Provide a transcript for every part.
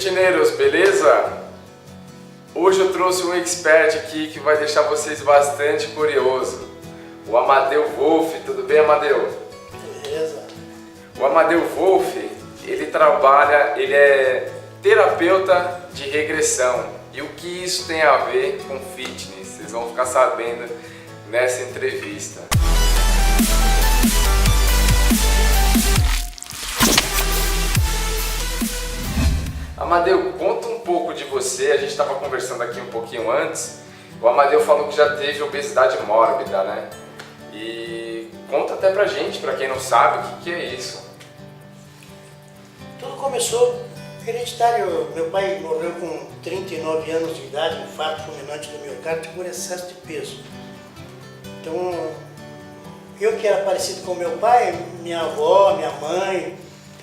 fitneiros, beleza? Hoje eu trouxe um expert aqui que vai deixar vocês bastante curiosos. O Amadeu Wolff, tudo bem, Amadeu? Beleza. O Amadeu Wolff, ele é terapeuta de regressão. E o que isso tem a ver com fitness? Vocês vão ficar sabendo nessa entrevista. Amadeu, conta um pouco de você. A gente estava conversando aqui um pouquinho antes. O Amadeu falou que já teve obesidade mórbida, né? E conta até pra gente, pra quem não sabe, o que é isso. Tudo começou hereditário. Meu pai morreu com 39 anos de idade, um infarto fulminante do miocárdio por excesso de peso. Então, eu que era parecido com meu pai, minha avó, minha mãe,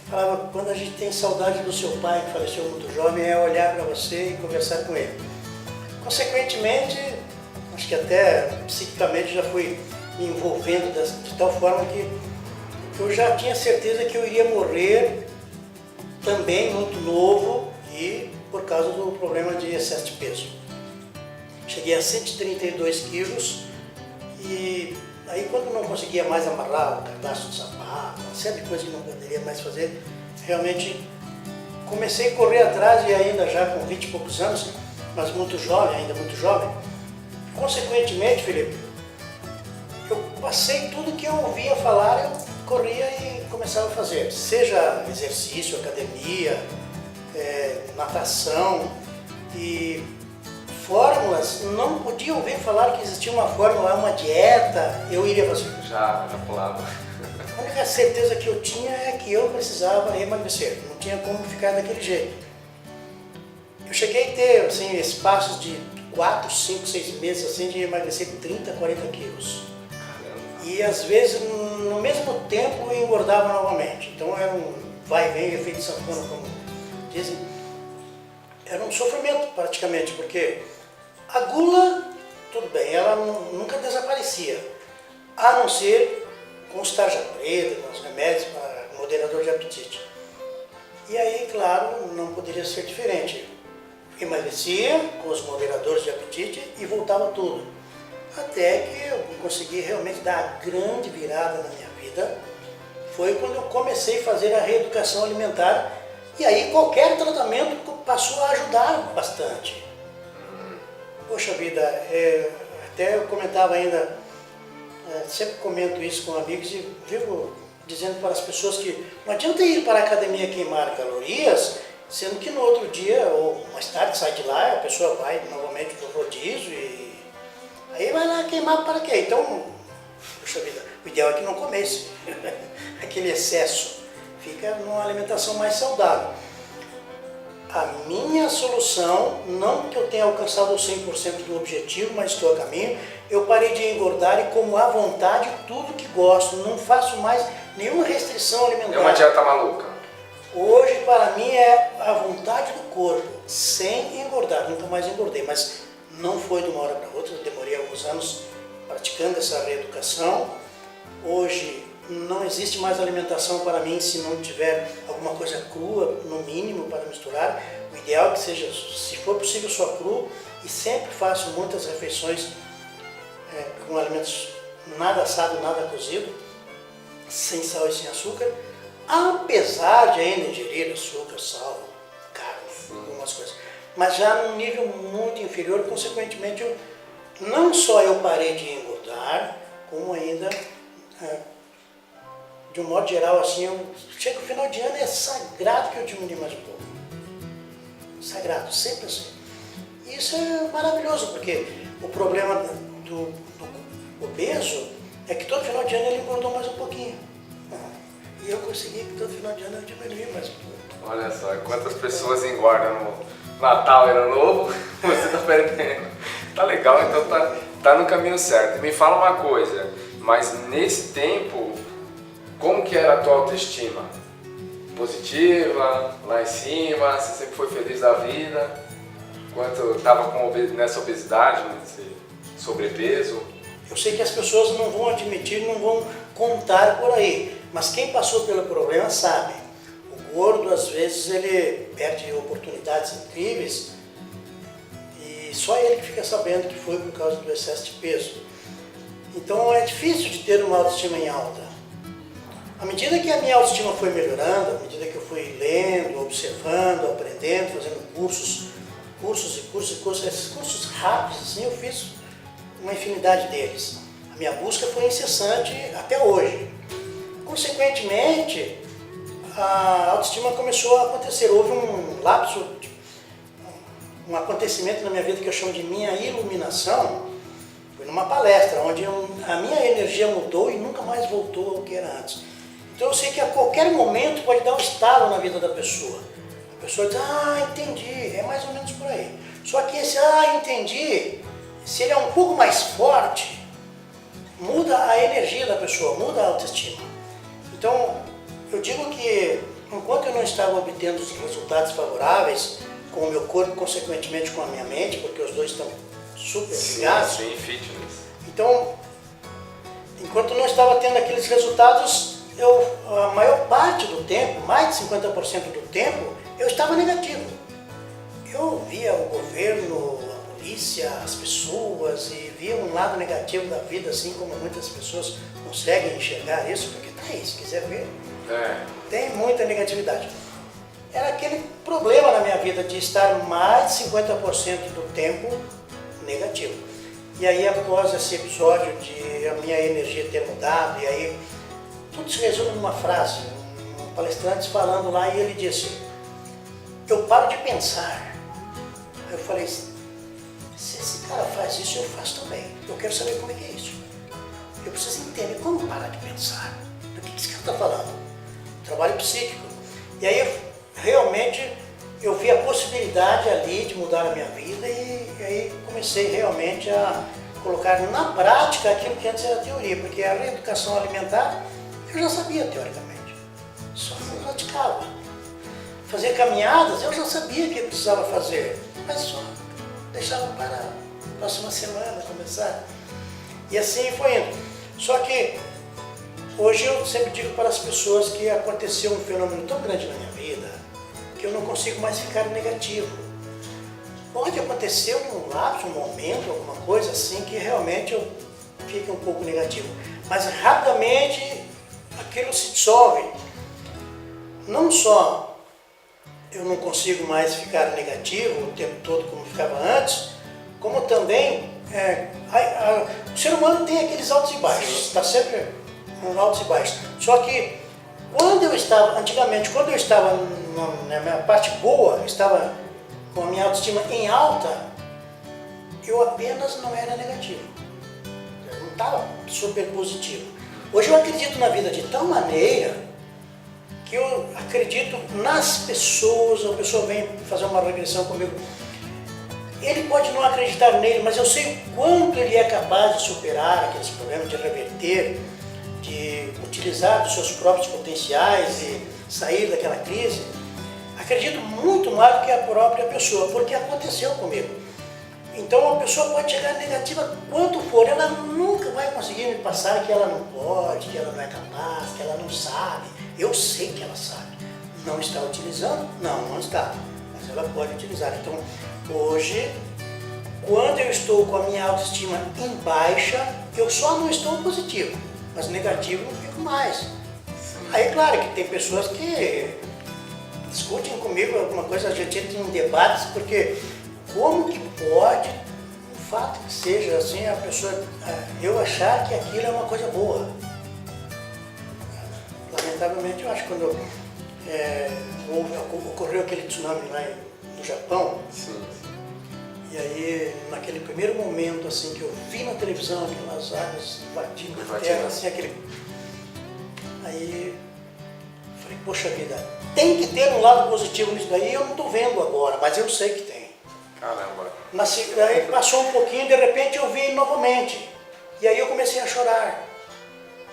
falava, quando a gente tem saudade do seu pai, que faleceu muito jovem, é olhar para você e conversar com ele. Consequentemente, acho que até psiquicamente já fui me envolvendo de tal forma que eu já tinha certeza que eu iria morrer também muito novo e por causa do problema de excesso de peso. Cheguei a 132 quilos e aí quando não conseguia mais amarrar o cadastro do sapato, uma série de coisas que não poderia mais fazer, realmente comecei a correr atrás e ainda já com 20 e poucos anos, mas muito jovem, ainda muito jovem. Consequentemente, Felipe, eu passei tudo que eu ouvia falar, eu corria e começava a fazer, seja exercício, academia, natação e fórmulas. Não podia ouvir falar que existia uma fórmula, uma dieta, eu iria fazer. Já pulava. A única certeza que eu tinha é que eu precisava emagrecer, não tinha como ficar daquele jeito. Eu cheguei a ter assim, espaços de 4, 5, 6 meses assim, de emagrecer 30, 40 quilos. E às vezes, no mesmo tempo, eu engordava novamente. Então era um vai e vem, efeito sanfona, como dizem. Era um sofrimento praticamente, porque a gula, tudo bem, ela nunca desaparecia. A não ser com os tarja preta, com os remédios para moderador de apetite. E aí, claro, não poderia ser diferente. Emagrecia com os moderadores de apetite e voltava tudo. Até que eu consegui realmente dar a grande virada na minha vida. Foi quando eu comecei a fazer a reeducação alimentar. E aí qualquer tratamento passou a ajudar bastante. Poxa vida, até eu comentava ainda, sempre comento isso com amigos e vivo dizendo para as pessoas que não adianta ir para a academia queimar calorias, sendo que no outro dia ou mais tarde sai de lá, a pessoa vai novamente para o rodízio e aí vai lá queimar para quê? Então, puxa vida, o ideal é que não comesse aquele excesso, fica numa alimentação mais saudável. A minha solução, não que eu tenha alcançado o 100% do objetivo, mas estou a caminho, eu parei de engordar e como à vontade tudo que gosto, não faço mais nenhuma restrição alimentar. É uma dieta maluca. Hoje para mim é a vontade do corpo, sem engordar, nunca mais engordei, mas não foi de uma hora para outra, eu demorei alguns anos praticando essa reeducação. Hoje não existe mais alimentação para mim se não tiver alguma coisa crua, no mínimo, para misturar. O ideal é que seja, se for possível, só cru. E sempre faço muitas refeições com alimentos nada assado, nada cozido, sem sal e sem açúcar. Apesar de ainda ingerir açúcar, sal, carne, algumas coisas. Mas já num nível muito inferior, consequentemente, não só eu parei de engordar, como ainda... de um modo geral, assim, chega o final de ano, é sagrado que eu diminui mais um pouco. Sagrado, sempre assim. E isso é maravilhoso, porque o problema do obeso é que todo final de ano ele engordou mais um pouquinho. E eu consegui que todo final de ano eu diminui mais um pouco. Olha só, quantas pessoas engordam no Natal e Ano Novo, você está perdendo. Tá legal, então tá no caminho certo. Me fala uma coisa, mas nesse tempo, como que era a tua autoestima? Positiva, lá em cima, você sempre foi feliz da vida? Enquanto estava nessa obesidade, nesse sobrepeso? Eu sei que as pessoas não vão admitir, não vão contar por aí, mas quem passou pelo problema sabe. O gordo, às vezes, ele perde oportunidades incríveis e só ele que fica sabendo que foi por causa do excesso de peso. Então é difícil de ter uma autoestima em alta. À medida que a minha autoestima foi melhorando, à medida que eu fui lendo, observando, aprendendo, fazendo cursos, esses cursos rápidos, assim, eu fiz uma infinidade deles. A minha busca foi incessante até hoje. Consequentemente, a autoestima começou a acontecer. Houve um lapso, um acontecimento na minha vida que eu chamo de minha iluminação. Foi numa palestra, onde a minha energia mudou e nunca mais voltou ao que era antes. Então eu sei que a qualquer momento pode dar um estalo na vida da pessoa. A pessoa diz, entendi, é mais ou menos por aí. Só que esse, entendi, se ele é um pouco mais forte, muda a energia da pessoa, muda a autoestima. Então, eu digo que enquanto eu não estava obtendo os resultados favoráveis com o meu corpo, consequentemente com a minha mente, porque os dois estão super ligados. Sim, fitness. Então, enquanto eu não estava tendo aqueles resultados, a maior parte do tempo, mais de 50% do tempo, eu estava negativo. Eu via o governo, a polícia, as pessoas e via um lado negativo da vida, assim como muitas pessoas conseguem enxergar isso, porque tá aí, se quiser ver, tem muita negatividade. Era aquele problema na minha vida de estar mais de 50% do tempo negativo. E aí, após esse episódio de a minha energia ter mudado, e aí tudo se resume numa frase, um palestrante falando lá e ele disse, eu paro de pensar. Eu falei, se esse cara faz isso, eu faço também. Eu quero saber como é que é isso. Eu preciso entender como parar de pensar. Do que esse cara está falando? Trabalho psíquico. E aí, realmente, eu vi a possibilidade ali de mudar a minha vida e aí comecei realmente a colocar na prática aquilo que antes era teoria, porque a reeducação alimentar eu já sabia teoricamente, só não praticava. Fazer caminhadas eu já sabia que eu precisava fazer, mas só deixava para a próxima semana começar. E assim foi indo. Só que hoje eu sempre digo para as pessoas que aconteceu um fenômeno tão grande na minha vida que eu não consigo mais ficar negativo. Pode acontecer um lapso, um momento, alguma coisa assim que realmente eu fique um pouco negativo, mas rapidamente aquilo se dissolve. Não só eu não consigo mais ficar negativo o tempo todo como ficava antes, como também o ser humano tem aqueles altos e baixos, está sempre com altos e baixos. Só que antigamente, quando eu estava na minha parte boa, eu estava com a minha autoestima em alta, eu apenas não era negativo, eu não estava super positivo. Hoje eu acredito na vida de tal maneira que eu acredito nas pessoas. A pessoa vem fazer uma regressão comigo, ele pode não acreditar nele, mas eu sei o quanto ele é capaz de superar aqueles problemas, de reverter, de utilizar dos seus próprios potenciais e sair daquela crise. Acredito muito mais do que a própria pessoa, porque aconteceu comigo. Então a pessoa pode chegar negativa quanto for, ela nunca vai conseguir me passar que ela não pode, que ela não é capaz, que ela não sabe. Eu sei que ela sabe. Não está utilizando? Não está. Mas ela pode utilizar. Então hoje, quando eu estou com a minha autoestima em baixa, eu só não estou positivo, mas negativo não fico mais. Aí claro que tem pessoas que discutem comigo alguma coisa, a gente entra em debates, porque como que pode, o fato que seja assim, a pessoa, eu achar que aquilo é uma coisa boa? Lamentavelmente, eu acho que quando ocorreu aquele tsunami lá no Japão, sim. E aí, naquele primeiro momento assim que eu vi na televisão aquelas águas invadindo a terra, assim, aí falei, poxa vida, tem que ter um lado positivo nisso daí, eu não estou vendo agora, mas eu sei que tem. Caramba. Aí passou um pouquinho, de repente eu vi novamente. E aí eu comecei a chorar.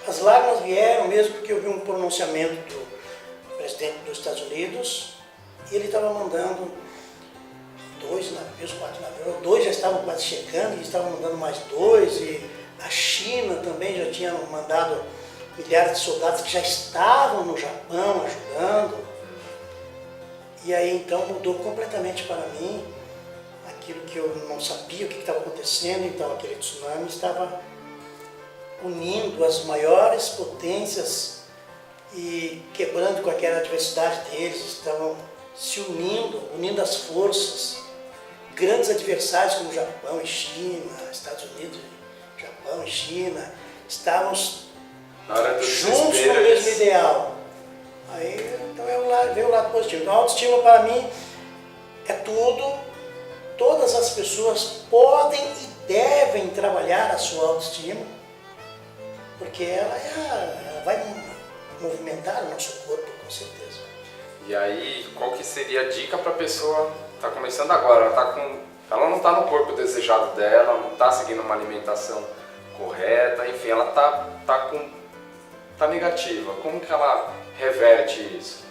As lágrimas vieram mesmo porque eu vi um pronunciamento do presidente dos Estados Unidos e ele estava mandando 2 navios, 4 navios, 2 já estavam quase chegando, e estavam mandando mais 2, e a China também já tinha mandado milhares de soldados que já estavam no Japão ajudando. E aí então mudou completamente para mim aquilo que eu não sabia o que estava acontecendo. Então aquele tsunami estava unindo as maiores potências e quebrando com aquela adversidade deles, estavam se unindo as forças. Grandes adversários como Japão e China, Estados Unidos, Japão e China, estávamos juntos no mesmo ideal. Aí então veio o lado positivo. Então a autoestima para mim é tudo. Todas as pessoas podem e devem trabalhar a sua autoestima, porque ela vai movimentar o nosso corpo, com certeza. E aí, qual que seria a dica para a pessoa que está começando agora? Ela não está no corpo desejado dela, não está seguindo uma alimentação correta, enfim, ela tá negativa. Como que ela reverte isso?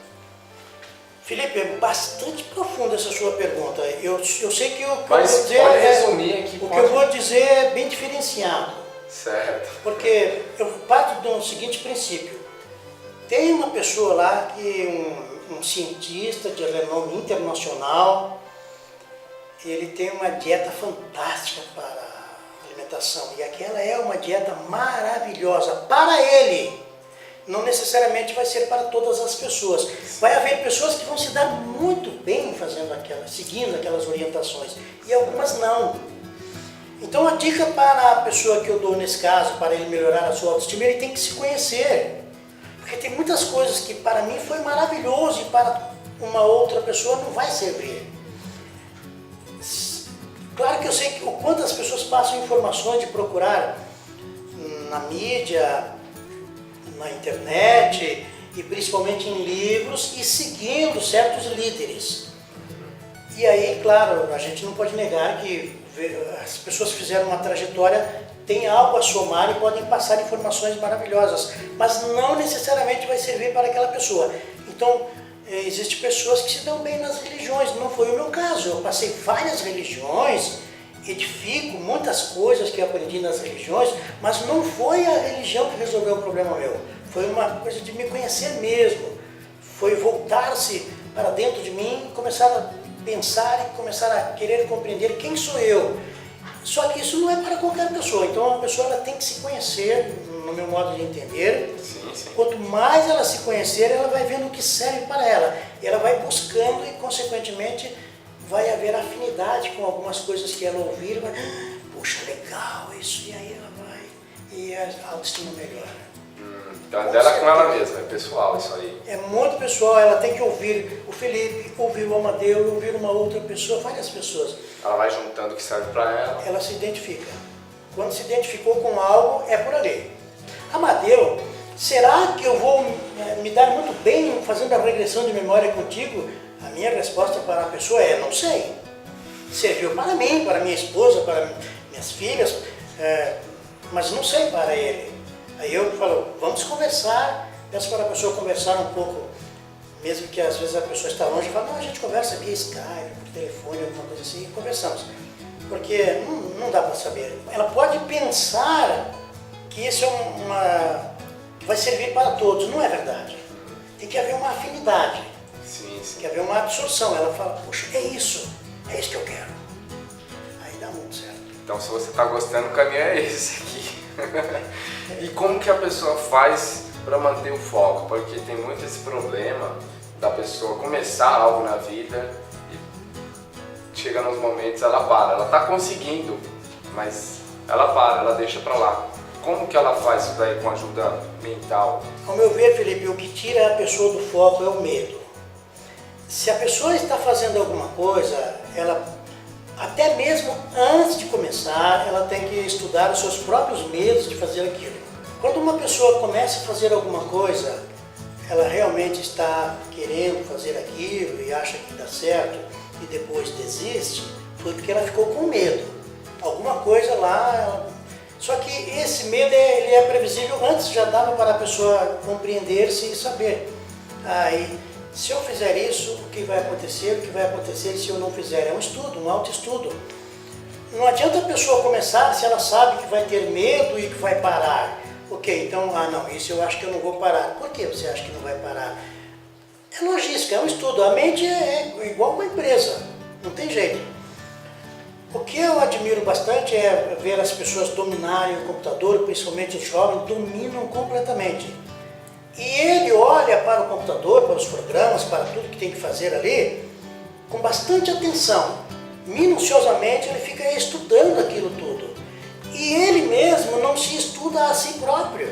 Felipe, é bastante profunda essa sua pergunta. Eu sei que o que Mas eu vou dizer pode resumir aqui. que eu vou dizer é bem diferenciado. Certo. Porque eu parto do seguinte princípio. Tem uma pessoa lá, um cientista de renome internacional, ele tem uma dieta fantástica para a alimentação. E aquela é uma dieta maravilhosa para ele. Não necessariamente vai ser para todas as pessoas. Vai haver pessoas que vão se dar muito bem seguindo aquelas orientações, e algumas não. Então a dica para a pessoa que eu dou nesse caso, para ele melhorar a sua autoestima, ele tem que se conhecer. Porque tem muitas coisas que para mim foi maravilhoso e para uma outra pessoa não vai servir. Claro que eu sei o quanto as pessoas passam informações de procurar na mídia, na internet e principalmente em livros e seguindo certos líderes. E aí, claro, a gente não pode negar que as pessoas que fizeram uma trajetória têm algo a somar e podem passar informações maravilhosas, mas não necessariamente vai servir para aquela pessoa. Então, existem pessoas que se dão bem nas religiões, não foi o meu caso. Eu passei várias religiões, edifico muitas coisas que eu aprendi nas religiões, mas não foi a religião que resolveu o problema meu. Foi uma coisa de me conhecer mesmo. Foi voltar-se para dentro de mim, começar a pensar e começar a querer compreender quem sou eu. Só que isso não é para qualquer pessoa. Então a pessoa ela tem que se conhecer, no meu modo de entender. Sim. Quanto mais ela se conhecer, ela vai vendo o que serve para ela. E ela vai buscando e, consequentemente, vai haver afinidade com algumas coisas que ela ouvir. Vai, puxa, legal isso. E aí ela vai. E a autoestima melhora. Então dela é com ela mesma, é pessoal isso aí. É muito pessoal, ela tem que ouvir o Felipe, ouvir o Amadeu, ouvir uma outra pessoa, várias pessoas. Ela vai juntando o que serve para ela. Ela se identifica. Quando se identificou com algo, é por ali. Amadeu, será que eu vou me dar muito bem fazendo a regressão de memória contigo? A minha resposta para a pessoa é, não sei. Serviu para mim, para minha esposa, para minhas filhas, mas não sei para ele. Aí eu falo, vamos conversar, peço para a pessoa conversar um pouco, mesmo que às vezes a pessoa está longe, fala, não, a gente conversa via Skype, por telefone, alguma coisa assim, e conversamos. Porque não dá para saber. Ela pode pensar que isso que vai servir para todos, não é verdade. Tem que haver uma afinidade, Sim. tem que haver uma absorção. Ela fala, poxa, é isso que eu quero. Aí dá muito certo. Então se você está gostando, o caminho é esse aqui. E como que a pessoa faz para manter o foco? Porque tem muito esse problema da pessoa começar algo na vida e chega nos momentos ela para. Ela está conseguindo, mas ela para, ela deixa para lá. Como que ela faz isso daí com ajuda mental? Ao meu ver, Felipe, o que tira a pessoa do foco é o medo. Se a pessoa está fazendo alguma coisa, ela, até mesmo antes de começar, ela tem que estudar os seus próprios medos de fazer aquilo. Quando uma pessoa começa a fazer alguma coisa, ela realmente está querendo fazer aquilo e acha que dá certo e depois desiste, foi porque ela ficou com medo. Alguma coisa lá... Só que esse medo ele é previsível, antes já dava para a pessoa compreender-se e saber. Aí, se eu fizer isso, o que vai acontecer? O que vai acontecer se eu não fizer? É um estudo, um autoestudo. Não adianta a pessoa começar se ela sabe que vai ter medo e que vai parar. Ok, então, não, isso eu acho que eu não vou parar. Por que você acha que não vai parar? É logística, é um estudo. A mente é igual uma empresa, não tem jeito. O que eu admiro bastante é ver as pessoas dominarem o computador, principalmente os jovens, dominam completamente. E ele olha para o computador, para os programas, para tudo que tem que fazer ali, com bastante atenção. Minuciosamente ele fica estudando aquilo tudo. E ele mesmo não se estuda a si próprio.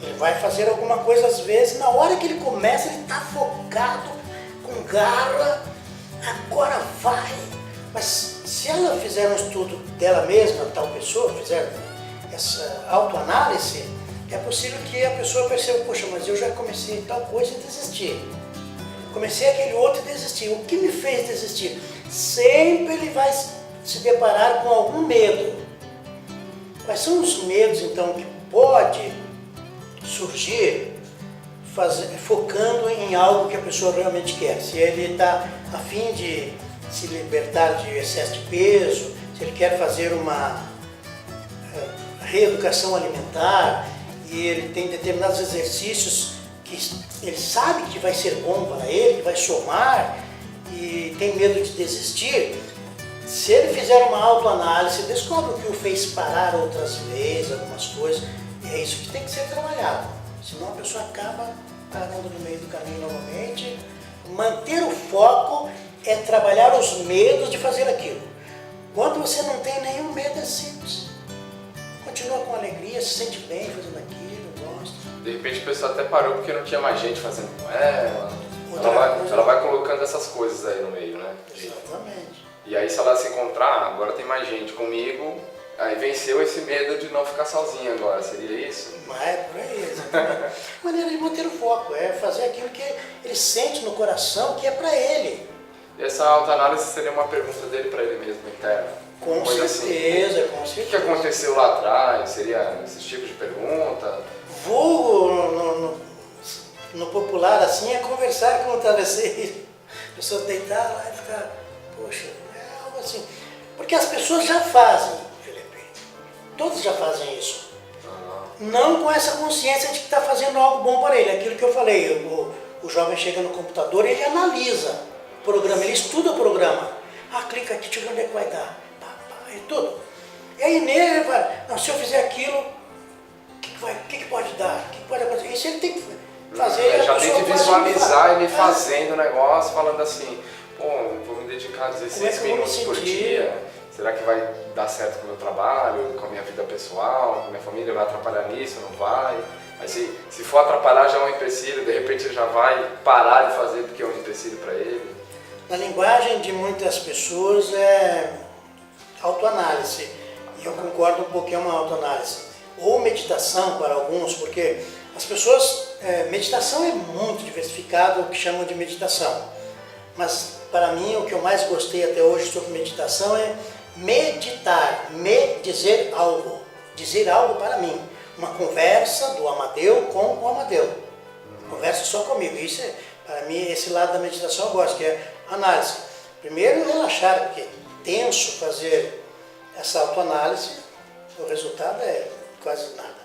Ele vai fazer alguma coisa às vezes, na hora que ele começa ele está focado, com garra, agora vai. Mas se ela fizer um estudo dela mesma, tal pessoa, fizer essa autoanálise, é possível que a pessoa perceba, poxa, mas eu já comecei tal coisa e desisti. Comecei aquele outro e desisti. O que me fez desistir? Sempre ele vai se deparar com algum medo. Quais são os medos, então, que pode surgir focando em algo que a pessoa realmente quer? Se ele está a fim de se libertar de excesso de peso, se ele quer fazer uma reeducação alimentar e ele tem determinados exercícios que ele sabe que vai ser bom para ele, que vai somar e tem medo de desistir, se ele fizer uma autoanálise, descobre o que o fez parar outras vezes, algumas coisas, e é isso que tem que ser trabalhado. Senão a pessoa acaba parando no meio do caminho novamente. Manter o foco é trabalhar os medos de fazer aquilo. Quando você não tem nenhum medo, é simples. Continua com alegria, se sente bem fazendo aquilo, gosta. De repente a pessoa até parou porque não tinha mais gente fazendo com ela. Ela vai colocando essas coisas aí no meio, né? Exatamente. E aí se ela se encontrar, agora tem mais gente comigo, aí venceu esse medo de não ficar sozinha agora, seria isso? Mas é por aí, exatamente. A maneira de manter o foco é fazer aquilo que ele sente no coração, que é para ele. E essa autoanálise seria uma pergunta dele para ele mesmo, interna? Com certeza, assim. com certeza. O que aconteceu lá atrás? Seria esse tipo de pergunta? Vulgo no popular assim é conversar com o travesseiro. A pessoa deitar lá e ficar, poxa, é algo assim. Porque as pessoas já fazem, Felipe. Todos já fazem isso. Não com essa consciência de que está fazendo algo bom para ele. Aquilo que eu falei, o jovem chega no computador, ele analisa o programa, ele estuda o programa. Ah, clica aqui, deixa eu ver onde é que vai dar. E tudo. E aí nele ele vai, não, se eu fizer aquilo, o que pode dar? O que pode acontecer? Isso ele tem que fazer. Já tem que visualizar ele fazendo o negócio, falando assim, pô, vou me dedicar 16 minutos por dia. Será que vai dar certo com o meu trabalho, com a minha vida pessoal, com a minha família? Vai atrapalhar nisso? Não vai? Mas se for atrapalhar já é um empecilho, de repente ele já vai parar de fazer porque é um empecilho para ele. Na linguagem de muitas pessoas é autoanálise. E eu concordo um pouquinho com a autoanálise. Ou meditação para alguns, porque as pessoas, meditação é muito diversificado, o que chamam de meditação. Mas para mim o que eu mais gostei até hoje sobre meditação é meditar, dizer algo para mim. Uma conversa do Amadeu com o Amadeu. Conversa só comigo. Isso é, para mim, esse lado da meditação eu gosto, que é análise. Primeiro relaxar, porque é tenso fazer essa autoanálise, o resultado é quase nada.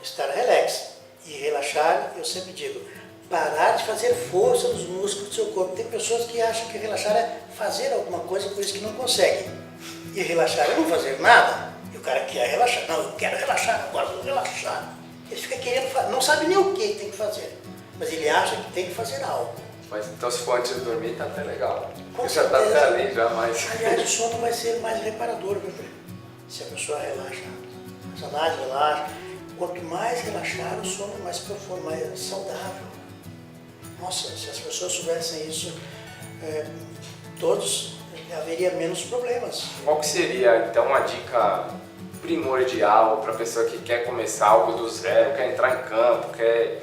Estar relax e relaxar, eu sempre digo, parar de fazer força nos músculos do seu corpo. Tem pessoas que acham que relaxar é fazer alguma coisa, por isso que não conseguem. E relaxar é não fazer nada. E o cara quer relaxar. Não, eu quero relaxar, agora vou relaxar. Ele fica querendo, não sabe nem o que tem que fazer, mas ele acha que tem que fazer algo. Mas então se for antes de dormir, tá até legal. Com já tá até ali, já mais. Aliás, o sono vai ser mais reparador, meu filho. Se a pessoa relaxa. A análise relaxa. Quanto mais relaxar, o sono mais profundo, mais saudável. Nossa, se as pessoas soubessem isso, todos haveria menos problemas. Qual que seria, então, uma dica primordial para a pessoa que quer começar algo do zero, quer entrar em campo, quer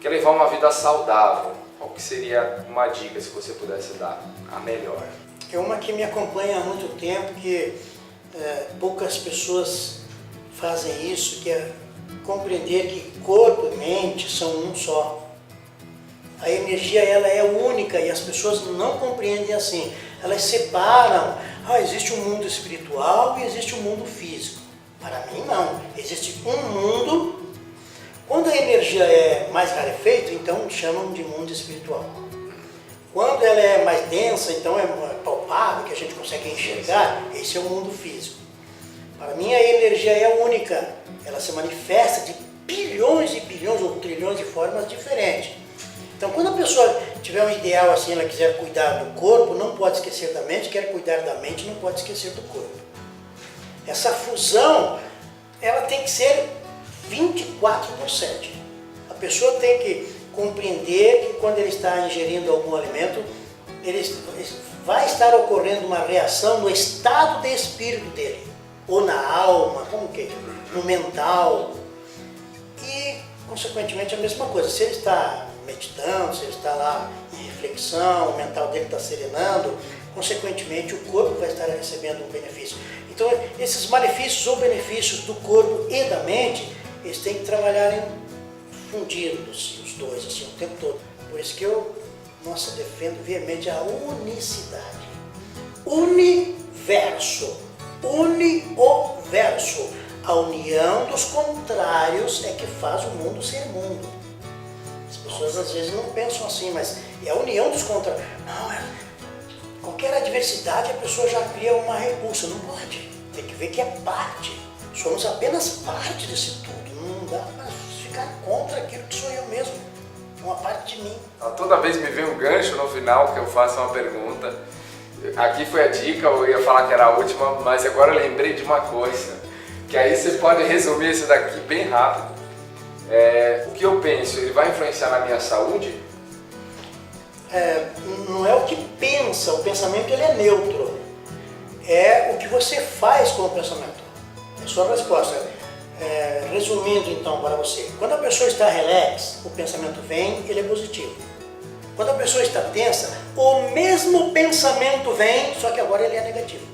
levar uma vida saudável? Qual que seria uma dica, se você pudesse dar, a melhor? É uma que me acompanha há muito tempo, que poucas pessoas fazem isso, que é compreender que corpo e mente são um só. A energia ela é única e as pessoas não compreendem assim. Elas separam, existe um mundo espiritual e existe um mundo físico. Para mim não, existe um mundo Quando a energia é mais rarefeita, então chamam de mundo espiritual. Quando ela é mais densa, então é palpável, que a gente consegue enxergar, esse é o mundo físico. Para mim a energia é única, ela se manifesta de bilhões e bilhões ou trilhões de formas diferentes. Então quando a pessoa tiver um ideal assim, ela quiser cuidar do corpo, não pode esquecer da mente, quer cuidar da mente, não pode esquecer do corpo. Essa fusão, ela tem que ser 24/7. A pessoa tem que compreender que quando ele está ingerindo algum alimento, vai estar ocorrendo uma reação no estado de espírito dele, ou na alma, como que, no mental. E, consequentemente, a mesma coisa. Se ele está meditando, se ele está lá em reflexão, o mental dele está serenando, consequentemente o corpo vai estar recebendo um benefício. Então, esses malefícios ou benefícios do corpo e da mente, eles têm que trabalhar fundidos, os dois, assim, o tempo todo. Por isso que eu, defendo veemente a unicidade. Universo. Unioverso. A união dos contrários é que faz o mundo ser mundo. As pessoas às vezes não pensam assim, mas é a união dos contrários. Não, qualquer adversidade a pessoa já cria uma repulsa. Não pode. Tem que ver que é parte. Somos apenas parte desse tudo. Não dá para ficar contra aquilo que sou eu mesmo. É uma parte de mim. Toda vez me vem um gancho no final que eu faço uma pergunta. Aqui foi a dica, eu ia falar que era a última, mas agora eu lembrei de uma coisa. Que aí você pode resumir isso daqui bem rápido. O que eu penso, ele vai influenciar na minha saúde? Não é o que pensa, o pensamento ele é neutro. É o que você faz com o pensamento. É a sua resposta. Resumindo então para você, quando a pessoa está relax, o pensamento vem, ele é positivo. Quando a pessoa está tensa, o mesmo pensamento vem, só que agora ele é negativo.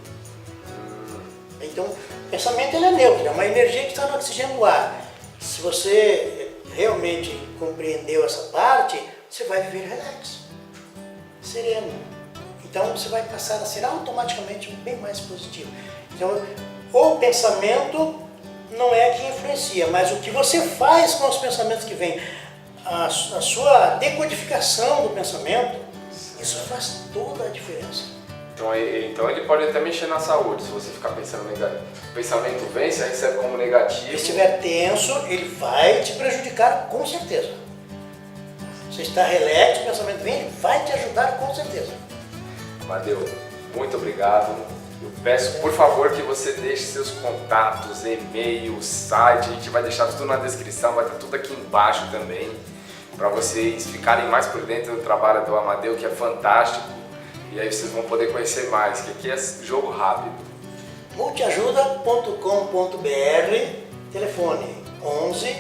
Então, o pensamento ele é neutro, é uma energia que está no oxigênio do ar. Se você realmente compreendeu essa parte, você vai viver relax, sereno. Então, você vai passar a ser automaticamente bem mais positivo. Então, o pensamento não é que influencia, mas o que você faz com os pensamentos que vêm, a sua decodificação do pensamento, isso faz toda a diferença. Então ele pode até mexer na saúde, se você ficar pensando negativo. O pensamento vem, você recebe como negativo. Se estiver tenso, ele vai te prejudicar com certeza. Se está relax, o pensamento vem, ele vai te ajudar com certeza. Amadeu, muito obrigado. Eu peço, por favor, que você deixe seus contatos, e-mail, site, a gente vai deixar tudo na descrição, vai estar tudo aqui embaixo também, para vocês ficarem mais por dentro do trabalho do Amadeu, que é fantástico, e aí vocês vão poder conhecer mais, que aqui é jogo rápido. Multiajuda.com.br, telefone 11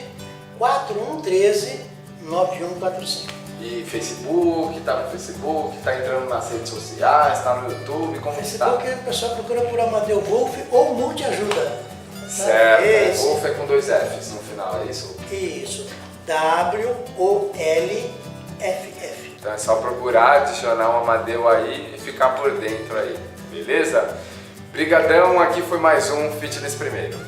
4113 9145. E Facebook, tá no Facebook, tá entrando nas redes sociais, tá no YouTube, como Facebook, está? o pessoal procura por Amadeu Wolff ou Multiajuda. Certo, Wolff é com 2 Fs no final, é isso? Isso, WOLFF. Então é só procurar, adicionar o Amadeu aí e ficar por dentro aí, beleza? Brigadão, aqui foi mais um Fitness Primeiro.